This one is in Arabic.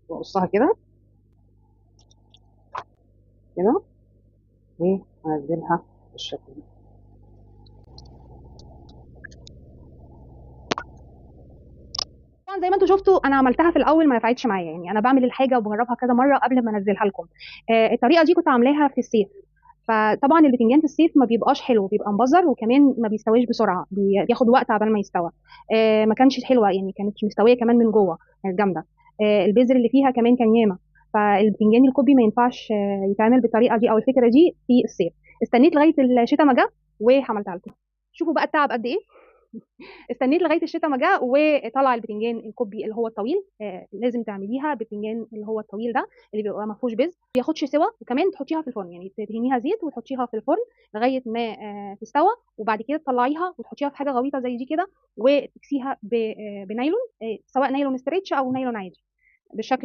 واقصها كده كده وانزلها بالشكل ده. طبعا زي ما انتم شفتوا انا عملتها في الاول ما نفعتش معايا، يعني انا بعمل الحاجه وبجربها كذا مره قبل ما انزلها لكم. الطريقه دي كنت عاملاها في الصيف، فطبعا البتنجان في الصيف ما بيبقاش حلو، بيبقى مبزر وكمان ما بيستويش بسرعه، بياخد وقت عبال ما يستوى. ما كانش حلوه يعني، كانت مستويه كمان من جوه، كانت جامده. البذر اللي فيها كمان كان ياما. فالبتنجان الكوبي ما ينفعش يتعمل بالطريقه دي او الفكره دي في الصيف. استنيت لغايه الشتاء ما جه وعملتها لكم. شوفوا بقى التعب قد ايه. استنيت لغايه الشتاء ما جه وطلع البتنجان الكوبي اللي هو الطويل. لازم تعمليها بالبتنجان اللي هو الطويل ده، اللي بيبقى ما فيهوش بذر، ما بياخدش سوا، وكمان تحطيها في الفرن، يعني تدهنيها زيت وتحطيها في الفرن لغايه ما تستوى. وبعد كده تطلعيها وتحطيها في حاجه غويطه زي دي كده، وتكسيها بنايلون، سواء نايلون ستريتش او نايلون عادي بالشكل